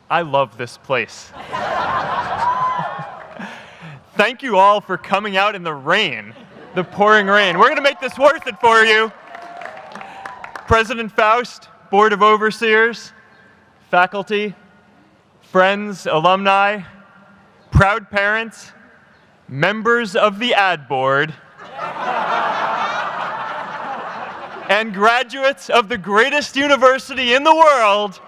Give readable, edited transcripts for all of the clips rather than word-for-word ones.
I love this place. Thank you all for coming out in the rain, the pouring rain. We're going to make this worth it for you. President Faust, Board of Overseers, faculty, friends, alumni, proud parents, members of the ad board, and graduates of the greatest university in the world.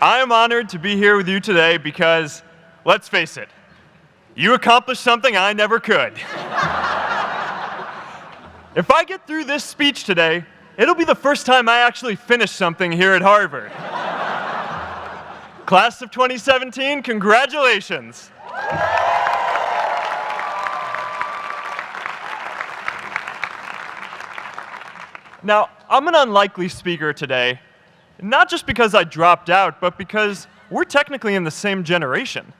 I am honored to be here with you today because, let's face it, you accomplished something I never could. If I get through this speech today, it'll be the first time I actually finish something here at Harvard. Class of 2017, congratulations. Now, I'm an unlikely speaker today, not just because I dropped out, but because we're technically in the same generation.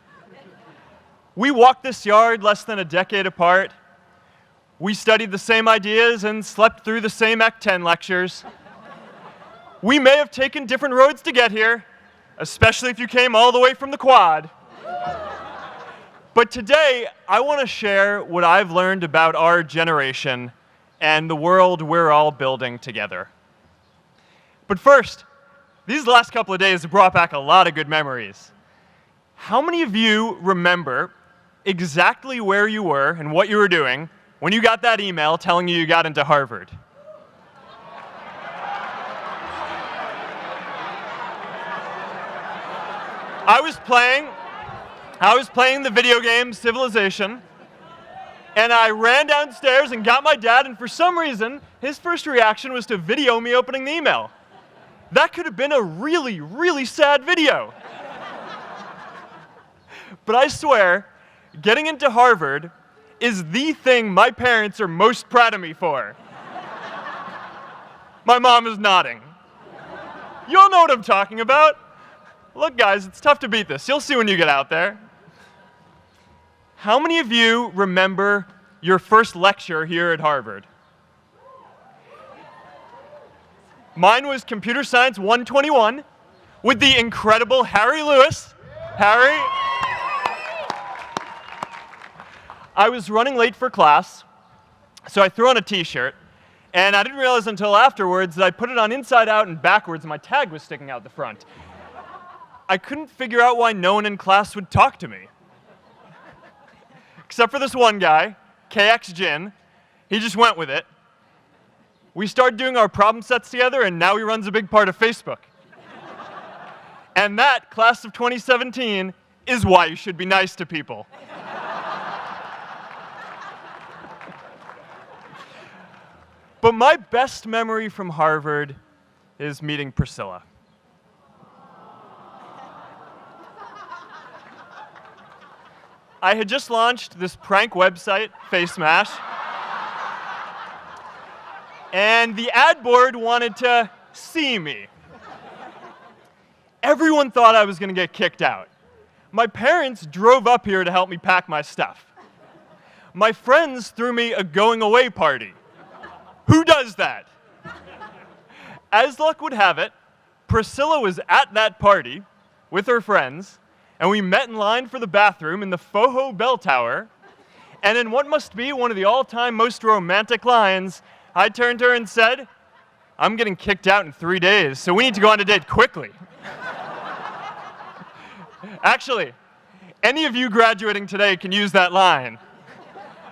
We walked this yard less than a decade apart. We studied the same ideas and slept through the same Act 10 lectures. We may have taken different roads to get here, especially if you came all the way from the Quad. But today, I want to share what I've learned about our generation and the world we're all building together. But first, these last couple of days have brought back a lot of good memories. How many of you remember exactly where you were and what you were doing when you got that email telling you got into Harvard? I was playing the video game Civilization, and I ran downstairs and got my dad, and for some reason, his first reaction was to video me opening the email. That could have been a really, really sad video. But I swear, getting into Harvard is the thing my parents are most proud of me for. My mom is nodding. You all know what I'm talking about. Look, guys, it's tough to beat this. You'll see when you get out there. How many of you remember your first lecture here at Harvard? Mine was Computer Science 121 with the incredible Harry Lewis. Harry. I was running late for class, so I threw on a t-shirt, and I didn't realize until afterwards that I put it on inside out and backwards, and my tag was sticking out the front. I couldn't figure out why no one in class would talk to me. Except for this one guy, KX Jin. He just went with it. We started doing our problem sets together, and now he runs a big part of Facebook. And that, class of 2017, is why you should be nice to people. But my best memory from Harvard is meeting Priscilla. I had just launched this prank website, Face Mash, and the ad board wanted to see me. Everyone thought I was going to get kicked out. My parents drove up here to help me pack my stuff. My friends threw me a going-away party. Who does that? As luck would have it, Priscilla was at that party with her friends, and we met in line for the bathroom in the Foho Bell Tower, and in what must be one of the all-time most romantic lines, I turned to her and said, "I'm getting kicked out in 3 days, so we need to go on a date quickly." Actually, any of you graduating today can use that line.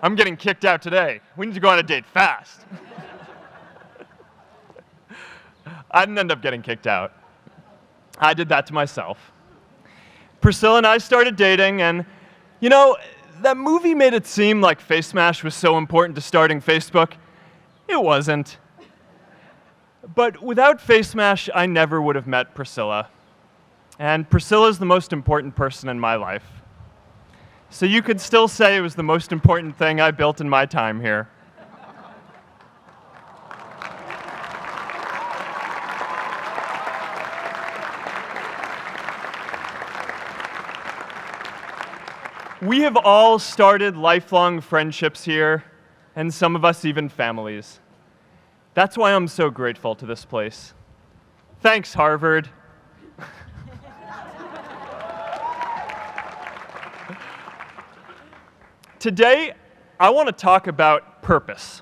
I'm getting kicked out today. We need to go on a date fast. I didn't end up getting kicked out. I did that to myself. Priscilla and I started dating, and, you know, that movie made it seem like Face Mash was so important to starting Facebook. It wasn't. But without Face Mash, I never would have met Priscilla. And Priscilla's the most important person in my life. So you could still say it was the most important thing I built in my time here. We have all started lifelong friendships here, and some of us even families. That's why I'm so grateful to this place. Thanks, Harvard. Today, I want to talk about purpose.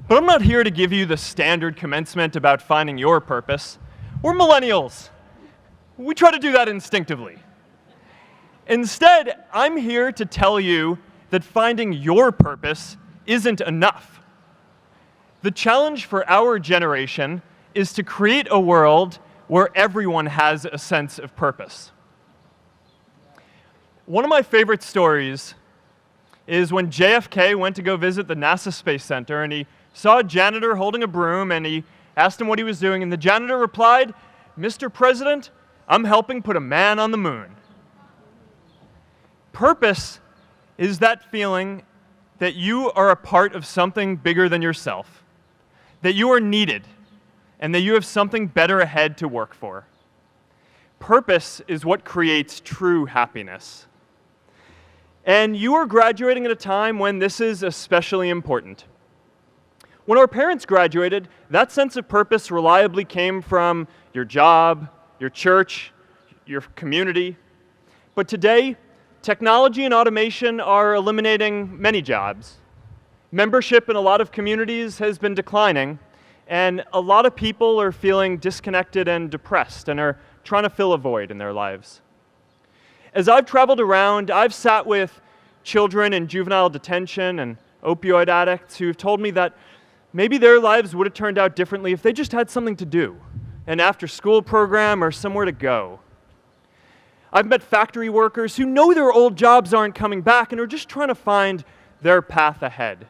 But I'm not here to give you the standard commencement about finding your purpose. We're millennials. We try to do that instinctively. Instead, I'm here to tell you that finding your purpose isn't enough. The challenge for our generation is to create a world where everyone has a sense of purpose. One of my favorite stories is when JFK went to go visit the NASA Space Center, and he saw a janitor holding a broom, and he asked him what he was doing, and the janitor replied, "Mr. President, I'm helping put a man on the moon." Purpose is that feeling that you are a part of something bigger than yourself, that you are needed, and that you have something better ahead to work for. Purpose is what creates true happiness. And you are graduating at a time when this is especially important. When our parents graduated, that sense of purpose reliably came from your job, your church, your community. But today, technology and automation are eliminating many jobs. Membership in a lot of communities has been declining, and a lot of people are feeling disconnected and depressed and are trying to fill a void in their lives. As I've traveled around, I've sat with children in juvenile detention and opioid addicts who've told me that maybe their lives would have turned out differently if they just had something to do, an after-school program or somewhere to go. I've met factory workers who know their old jobs aren't coming back and are just trying to find their path ahead.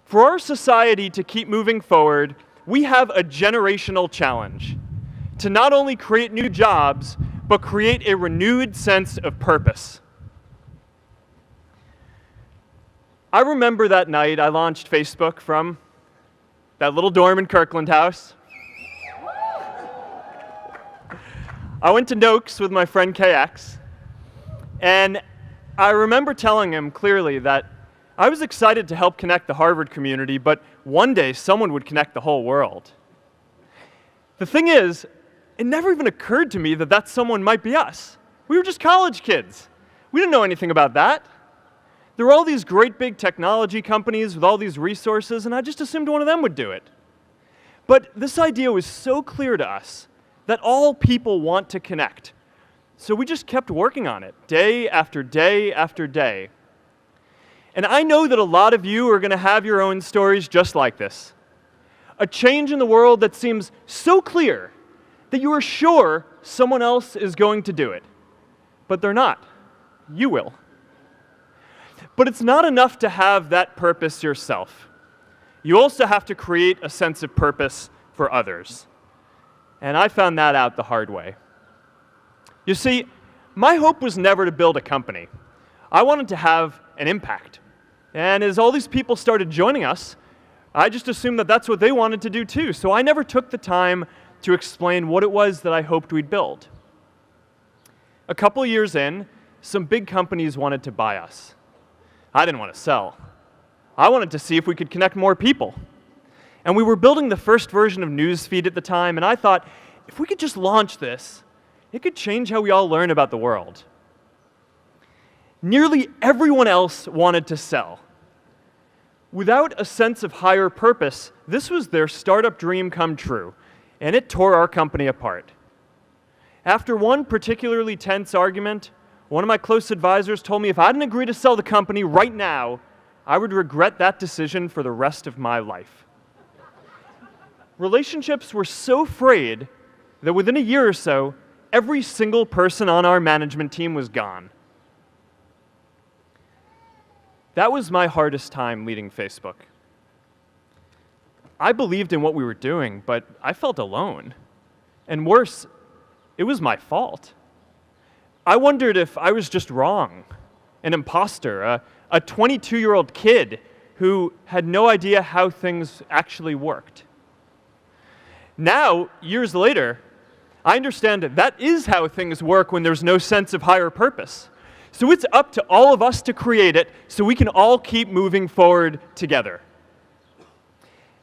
For our society to keep moving forward, we have a generational challenge to not only create new jobs, but create a renewed sense of purpose. I remember that night I launched Facebook from that little dorm in Kirkland House. I went to Noakes with my friend KX, and I remember telling him clearly that I was excited to help connect the Harvard community, but one day someone would connect the whole world. The thing is, it never even occurred to me that that someone might be us. We were just college kids. We didn't know anything about that. There were all these great big technology companies with all these resources, and I just assumed one of them would do it. But this idea was so clear to us that all people want to connect. So we just kept working on it, day after day after day. And I know that a lot of you are going to have your own stories just like this. A change in the world that seems so clear that you are sure someone else is going to do it. But they're not. You will. But it's not enough to have that purpose yourself. You also have to create a sense of purpose for others. And I found that out the hard way. You see, my hope was never to build a company. I wanted to have an impact. And as all these people started joining us, I just assumed that that's what they wanted to do too. So I never took the time to explain what it was that I hoped we'd build. A couple of years in, some big companies wanted to buy us. I didn't want to sell. I wanted to see if we could connect more people. And we were building the first version of Newsfeed at the time, and I thought, if we could just launch this, it could change how we all learn about the world. Nearly everyone else wanted to sell. Without a sense of higher purpose, this was their startup dream come true, and it tore our company apart. After one particularly tense argument, one of my close advisors told me if I didn't agree to sell the company right now, I would regret that decision for the rest of my life. Relationships were so frayed that within a year or so, every single person on our management team was gone. That was my hardest time leading Facebook. I believed in what we were doing, but I felt alone. And worse, it was my fault. I wondered if I was just wrong, an imposter, a 22-year-old kid who had no idea how things actually worked. Now, years later, I understand that is how things work when there's no sense of higher purpose. So it's up to all of us to create it so we can all keep moving forward together.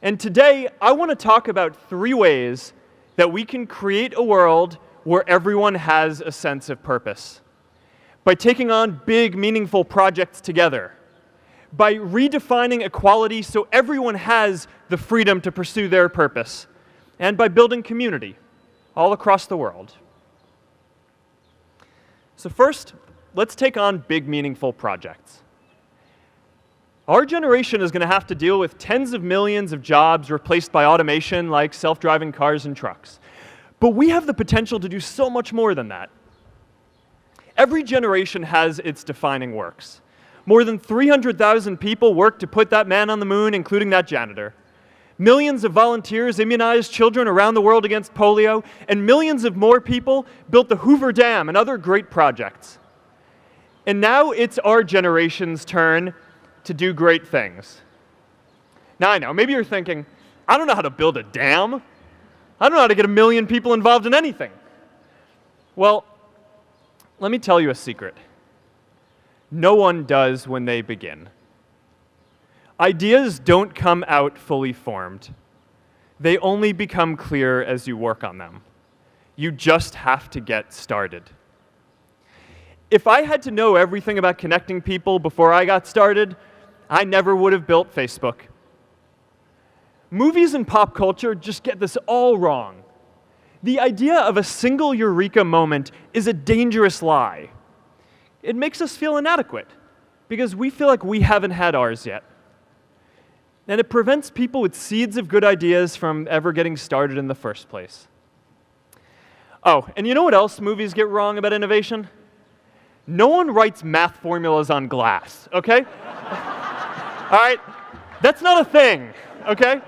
And today, I want to talk about 3 ways that we can create a world where everyone has a sense of purpose. By taking on big, meaningful projects together. By redefining equality so everyone has the freedom to pursue their purpose. And by building community all across the world. So first, let's take on big, meaningful projects. Our generation is going to have to deal with tens of millions of jobs replaced by automation like self-driving cars and trucks. But we have the potential to do so much more than that. Every generation has its defining works. More than 300,000 people worked to put that man on the moon, including that janitor. Millions of volunteers immunized children around the world against polio, and millions of more people built the Hoover Dam and other great projects. And now it's our generation's turn to do great things. Now I know, maybe you're thinking, I don't know how to build a dam. I don't know how to get 1 million people involved in anything. Well, let me tell you a secret. No one does when they begin. Ideas don't come out fully formed. They only become clear as you work on them. You just have to get started. If I had to know everything about connecting people before I got started, I never would have built Facebook. Movies and pop culture just get this all wrong. The idea of a single eureka moment is a dangerous lie. It makes us feel inadequate because we feel like we haven't had ours yet. And it prevents people with seeds of good ideas from ever getting started in the first place. Oh, and you know what else movies get wrong about innovation? No one writes math formulas on glass, okay? All right? That's not a thing, okay?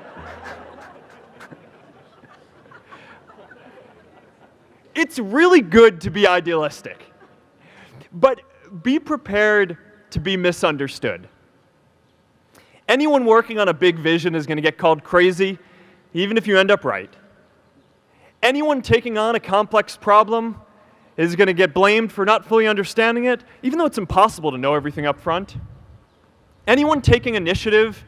It's really good to be idealistic, but be prepared to be misunderstood. Anyone working on a big vision is going to get called crazy, even if you end up right. Anyone taking on a complex problem is going to get blamed for not fully understanding it, even though it's impossible to know everything up front. Anyone taking initiative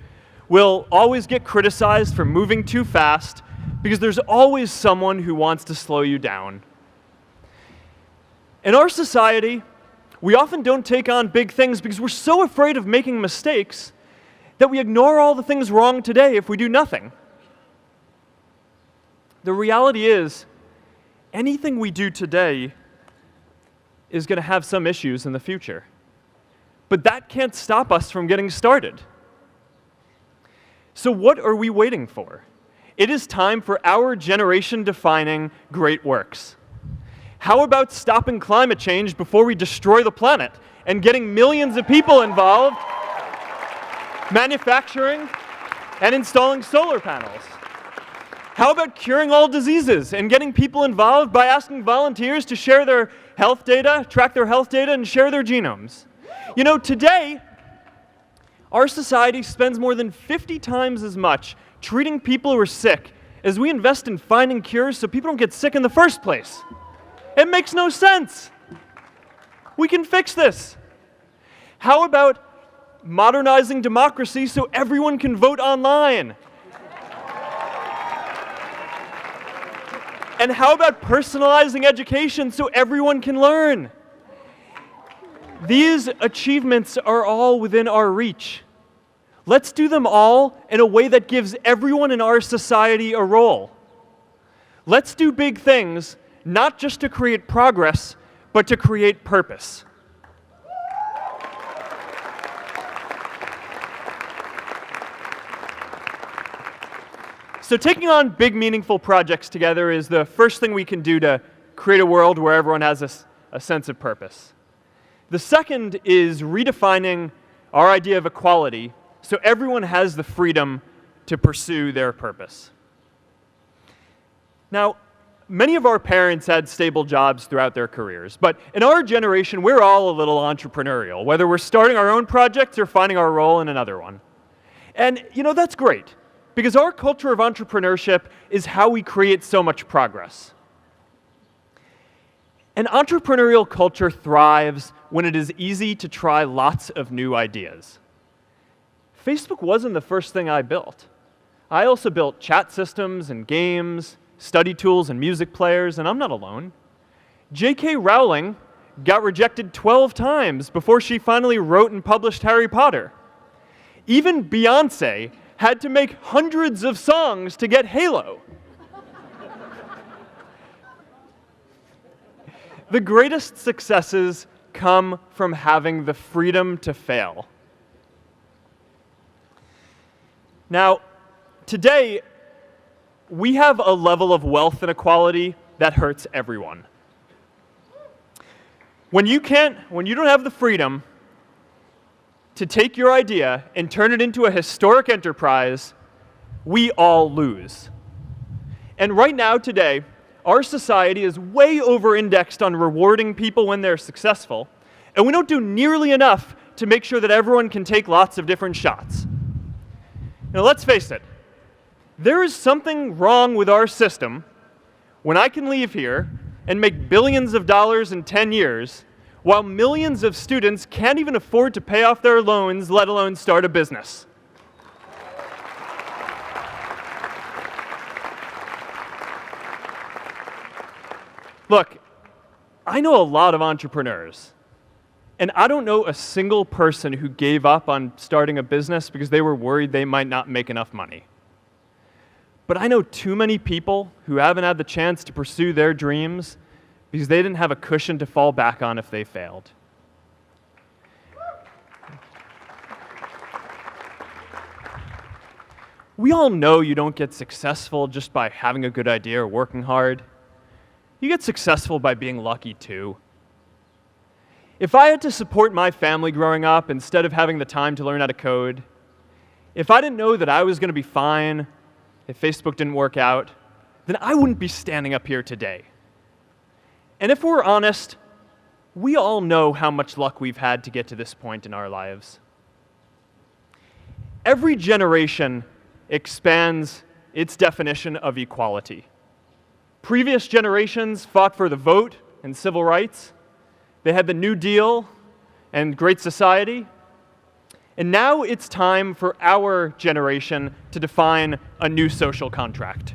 will always get criticized for moving too fast because there's always someone who wants to slow you down. In our society, we often don't take on big things because we're so afraid of making mistakes that we ignore all the things wrong today if we do nothing. The reality is, anything we do today is going to have some issues in the future. But that can't stop us from getting started. So what are we waiting for? It is time for our generation-defining great works. How about stopping climate change before we destroy the planet and getting millions of people involved, manufacturing and installing solar panels? How about curing all diseases and getting people involved by asking volunteers to share their health data, track their health data, and share their genomes? You know, today, our society spends more than 50 times as much treating people who are sick as we invest in finding cures so people don't get sick in the first place. It makes no sense. We can fix this. How about modernizing democracy so everyone can vote online? And how about personalizing education so everyone can learn? These achievements are all within our reach. Let's do them all in a way that gives everyone in our society a role. Let's do big things, not just to create progress, but to create purpose. So taking on big, meaningful projects together is the first thing we can do to create a world where everyone has a sense of purpose. The second is redefining our idea of equality so everyone has the freedom to pursue their purpose. Now, many of our parents had stable jobs throughout their careers, but in our generation, we're all a little entrepreneurial, whether we're starting our own projects or finding our role in another one. And, you know, that's great, because our culture of entrepreneurship is how we create so much progress. An entrepreneurial culture thrives when it is easy to try lots of new ideas. Facebook wasn't the first thing I built. I also built chat systems and games, study tools and music players, and I'm not alone. J.K. Rowling got rejected 12 times before she finally wrote and published Harry Potter. Even Beyoncé had to make hundreds of songs to get Halo. The greatest successes come from having the freedom to fail. Now, today, we have a level of wealth inequality that hurts everyone. When you don't have the freedom to take your idea and turn it into a historic enterprise, we all lose. And right now, today, our society is way over-indexed on rewarding people when they're successful, and we don't do nearly enough to make sure that everyone can take lots of different shots. Now, let's face it, there is something wrong with our system when I can leave here and make billions of dollars in 10 years, while millions of students can't even afford to pay off their loans, let alone start a business. Look, I know a lot of entrepreneurs, and I don't know a single person who gave up on starting a business because they were worried they might not make enough money. But I know too many people who haven't had the chance to pursue their dreams because they didn't have a cushion to fall back on if they failed. We all know you don't get successful just by having a good idea or working hard. You get successful by being lucky too. If I had to support my family growing up instead of having the time to learn how to code, if I didn't know that I was going to be fine if Facebook didn't work out, then I wouldn't be standing up here today. And if we're honest, we all know how much luck we've had to get to this point in our lives. Every generation expands its definition of equality. Previous generations fought for the vote and civil rights. They had the New Deal and Great Society. And now it's time for our generation to define a new social contract.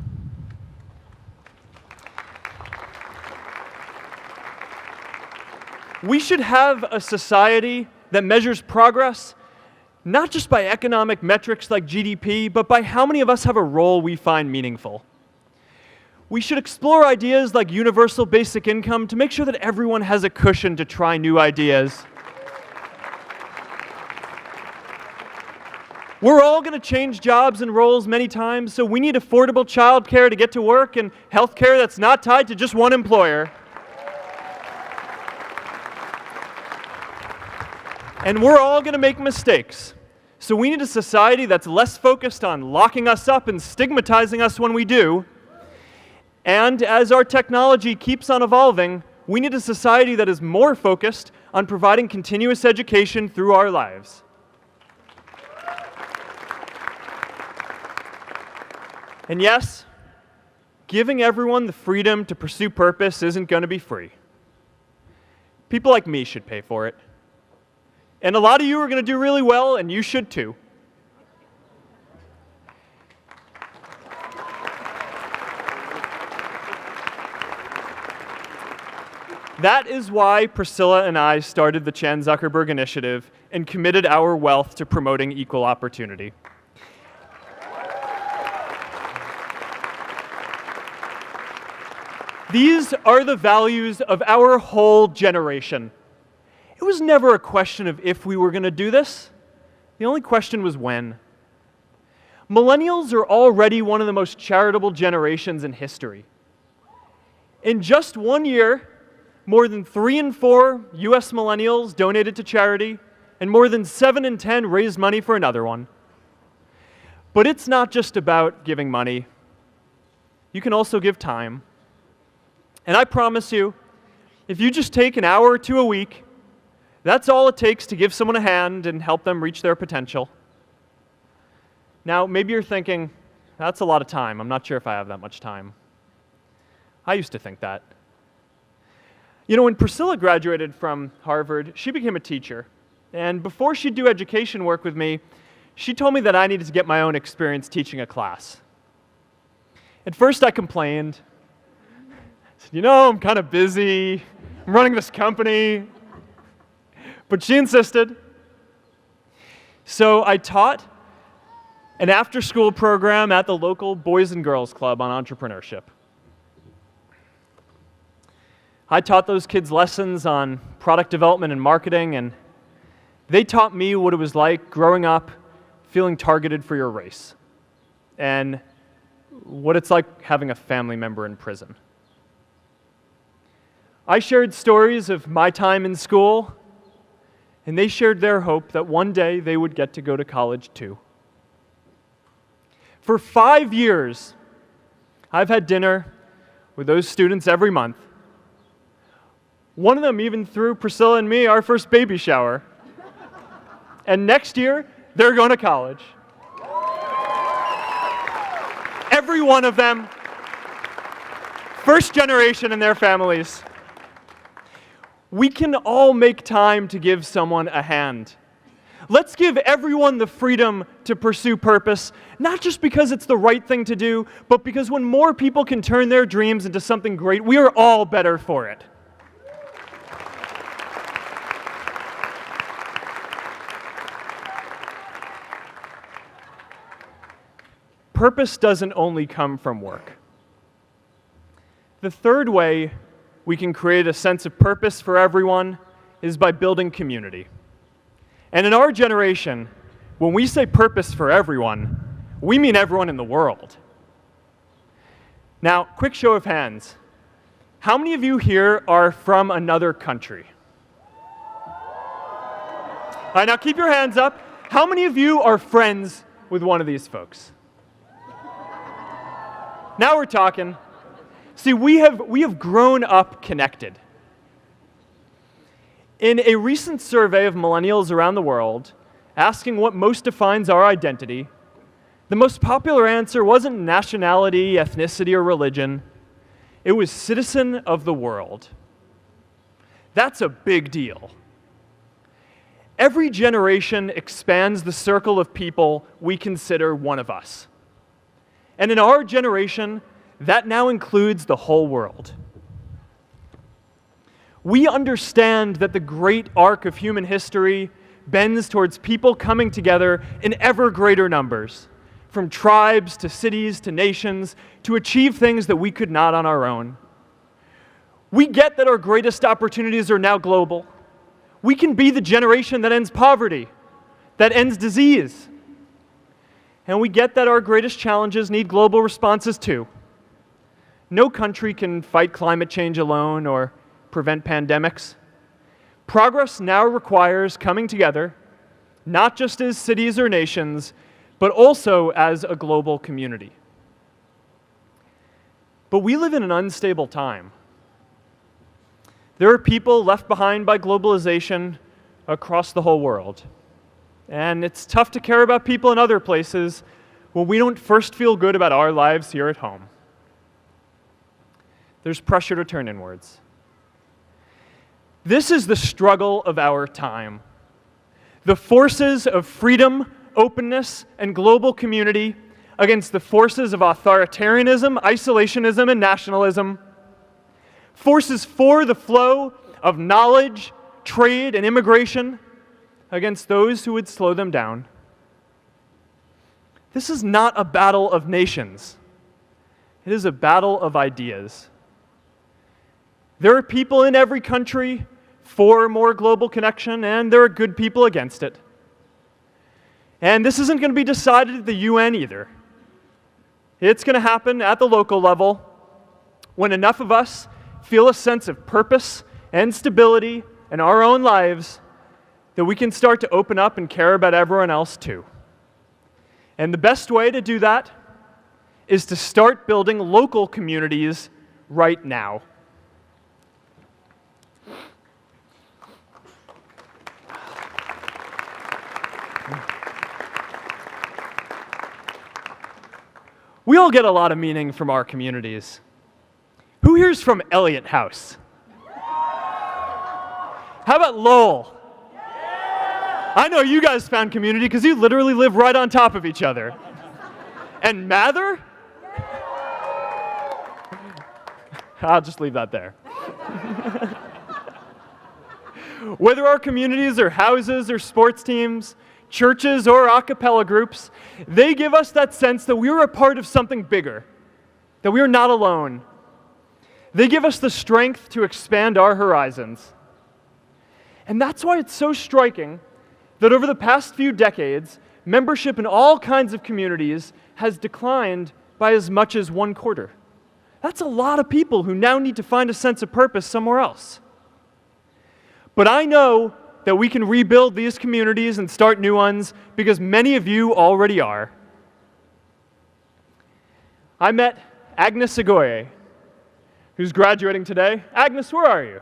We should have a society that measures progress not just by economic metrics like GDP, but by how many of us have a role we find meaningful. We should explore ideas like universal basic income to make sure that everyone has a cushion to try new ideas. We're all going to change jobs and roles many times, so we need affordable childcare to get to work and healthcare that's not tied to just one employer. And we're all going to make mistakes. So we need a society that's less focused on locking us up and stigmatizing us when we do. And as our technology keeps on evolving, we need a society that is more focused on providing continuous education through our lives. And yes, giving everyone the freedom to pursue purpose isn't going to be free. People like me should pay for it. And a lot of you are going to do really well, and you should too. That is why Priscilla and I started the Chan Zuckerberg Initiative and committed our wealth to promoting equal opportunity. These are the values of our whole generation. It was never a question of if we were going to do this. The only question was when. Millennials are already one of the most charitable generations in history. In just 1 year, more than 3 in 4 US millennials donated to charity, and more than 7 in 10 raised money for another one. But it's not just about giving money. You can also give time. And I promise you, if you just take an hour or two a week, that's all it takes to give someone a hand and help them reach their potential. Now, maybe you're thinking, that's a lot of time. I'm not sure if I have that much time. I used to think that. You know, when Priscilla graduated from Harvard, she became a teacher. And before she'd do education work with me, she told me that I needed to get my own experience teaching a class. At first I complained. I said, I'm kind of busy. I'm running this company. But she insisted. So I taught an after-school program at the local Boys and Girls Club on entrepreneurship. I taught those kids lessons on product development and marketing, and they taught me what it was like growing up feeling targeted for your race, and what it's like having a family member in prison. I shared stories of my time in school, and they shared their hope that one day they would get to go to college too. For 5 years, I've had dinner with those students every month. One of them even threw Priscilla and me our first baby shower. And next year, they're going to college. Every one of them, first generation in their families. We can all make time to give someone a hand. Let's give everyone the freedom to pursue purpose, not just because it's the right thing to do, but because when more people can turn their dreams into something great, we are all better for it. Purpose doesn't only come from work. The third way we can create a sense of purpose for everyone is by building community. And in our generation, when we say purpose for everyone, we mean everyone in the world. Now, quick show of hands. How many of you here are from another country? All right, now keep your hands up. How many of you are friends with one of these folks? Now we're talking. See, we have grown up connected. In a recent survey of millennials around the world, asking what most defines our identity, the most popular answer wasn't nationality, ethnicity, or religion. It was citizen of the world. That's a big deal. Every generation expands the circle of people we consider one of us. And in our generation, that now includes the whole world. We understand that the great arc of human history bends towards people coming together in ever greater numbers, from tribes to cities to nations, to achieve things that we could not on our own. We get that our greatest opportunities are now global. We can be the generation that ends poverty, that ends disease. And we get that our greatest challenges need global responses too. No country can fight climate change alone or prevent pandemics. Progress now requires coming together, not just as cities or nations, but also as a global community. But we live in an unstable time. There are people left behind by globalization across the whole world. And it's tough to care about people in other places when we don't first feel good about our lives here at home. There's pressure to turn inwards. This is the struggle of our time. The forces of freedom, openness, and global community against the forces of authoritarianism, isolationism, and nationalism. Forces for the flow of knowledge, trade, and immigration against those who would slow them down. This is not a battle of nations. It is a battle of ideas. There are people in every country for more global connection, and there are good people against it. And this isn't going to be decided at the UN either. It's going to happen at the local level when enough of us feel a sense of purpose and stability in our own lives that we can start to open up and care about everyone else too. And the best way to do that is to start building local communities right now. We all get a lot of meaning from our communities. Who here's from Elliott House? How about Lowell? I know you guys found community because you literally live right on top of each other. And Mather? I'll just leave that there. Whether our communities are houses or sports teams, churches or a cappella groups, they give us that sense that we are a part of something bigger, that we are not alone. They give us the strength to expand our horizons. And that's why it's so striking that over the past few decades, membership in all kinds of communities has declined by as much as 1/4. That's a lot of people who now need to find a sense of purpose somewhere else. But I know that we can rebuild these communities and start new ones because many of you already are. I met Agnes Agoye, who's graduating today. Agnes, where are you?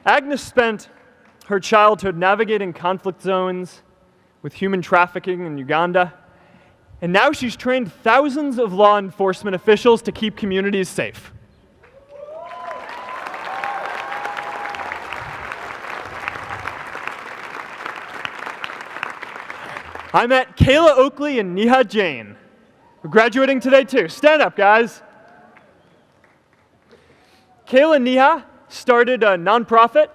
Agnes spent her childhood navigating conflict zones with human trafficking in Uganda, and now she's trained thousands of law enforcement officials to keep communities safe. I met Kayla Oakley and Neha Jain. We're graduating today too. Stand up, guys. Kayla and Neha started a nonprofit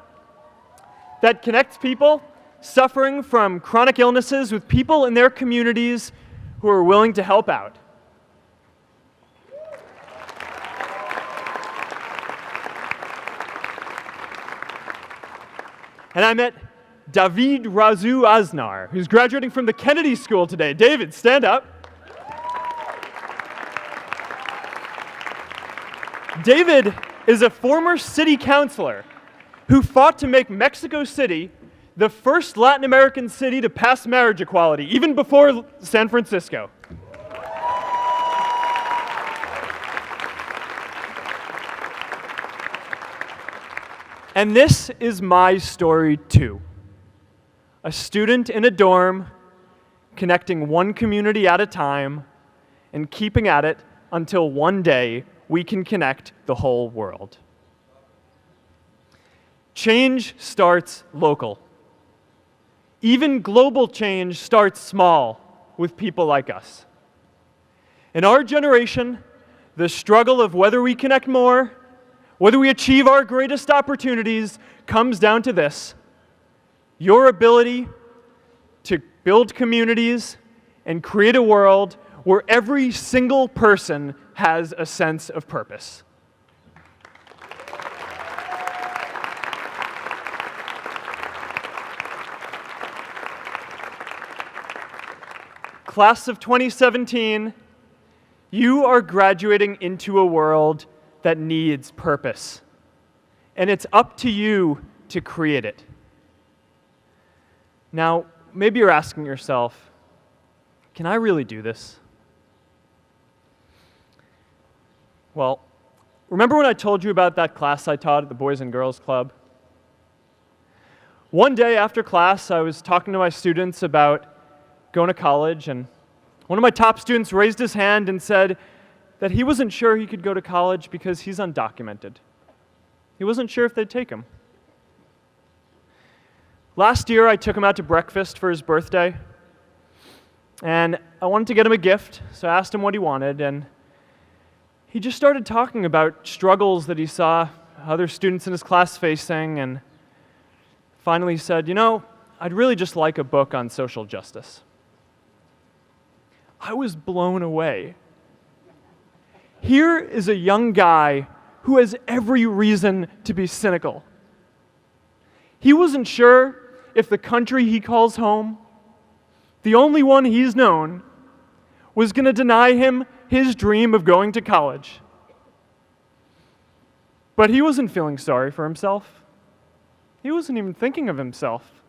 that connects people suffering from chronic illnesses with people in their communities who are willing to help out. And I met David Razu Aznar, who's graduating from the Kennedy School today. David, stand up. David is a former city councilor who fought to make Mexico City the first Latin American city to pass marriage equality, even before San Francisco. And this is my story too. A student in a dorm, connecting one community at a time, and keeping at it until one day we can connect the whole world. Change starts local. Even global change starts small with people like us. In our generation, the struggle of whether we connect more, whether we achieve our greatest opportunities, comes down to this: your ability to build communities and create a world where every single person has a sense of purpose. Class of 2017, you are graduating into a world that needs purpose. And it's up to you to create it. Now, maybe you're asking yourself, can I really do this? Well, remember when I told you about that class I taught at the Boys and Girls Club? One day after class, I was talking to my students about going to college, and one of my top students raised his hand and said that he wasn't sure he could go to college because he's undocumented. He wasn't sure if they'd take him. Last year, I took him out to breakfast for his birthday, and I wanted to get him a gift, so I asked him what he wanted, and he just started talking about struggles that he saw other students in his class facing, and finally said, I'd really just like a book on social justice. I was blown away. Here is a young guy who has every reason to be cynical. He wasn't sure if the country he calls home, the only one he's known, was going to deny him his dream of going to college. But he wasn't feeling sorry for himself. He wasn't even thinking of himself.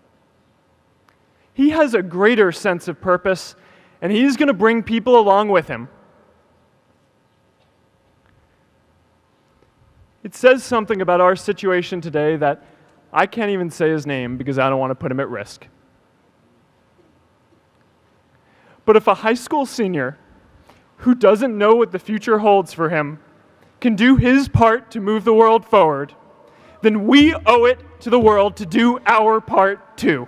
He has a greater sense of purpose, and he's going to bring people along with him. It says something about our situation today that I can't even say his name because I don't want to put him at risk. But if a high school senior who doesn't know what the future holds for him can do his part to move the world forward, then we owe it to the world to do our part too.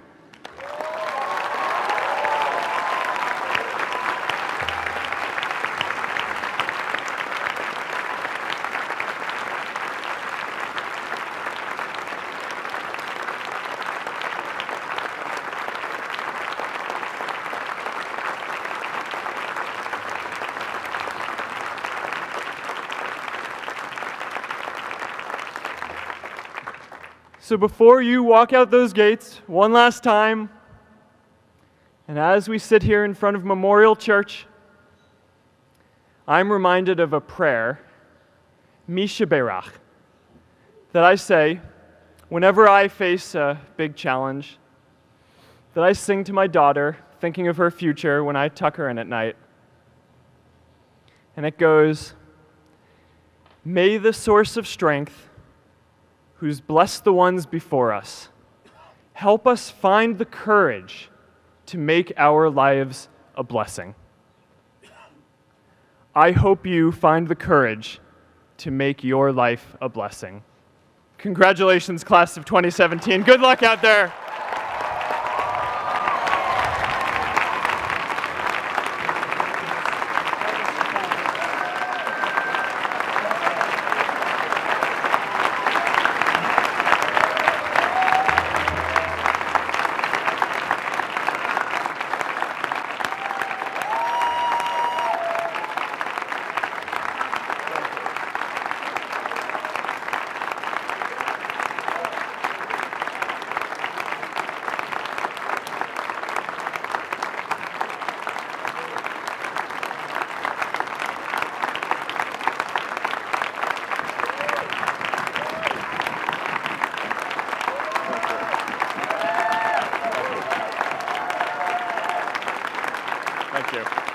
So before you walk out those gates one last time, and as we sit here in front of Memorial Church, I'm reminded of a prayer, Misha Berach, that I say whenever I face a big challenge, that I sing to my daughter, thinking of her future when I tuck her in at night. And it goes, "May the source of strength, who's blessed the ones before us, help us find the courage to make our lives a blessing." I hope you find the courage to make your life a blessing. Congratulations, class of 2017. Good luck out there. Thank you.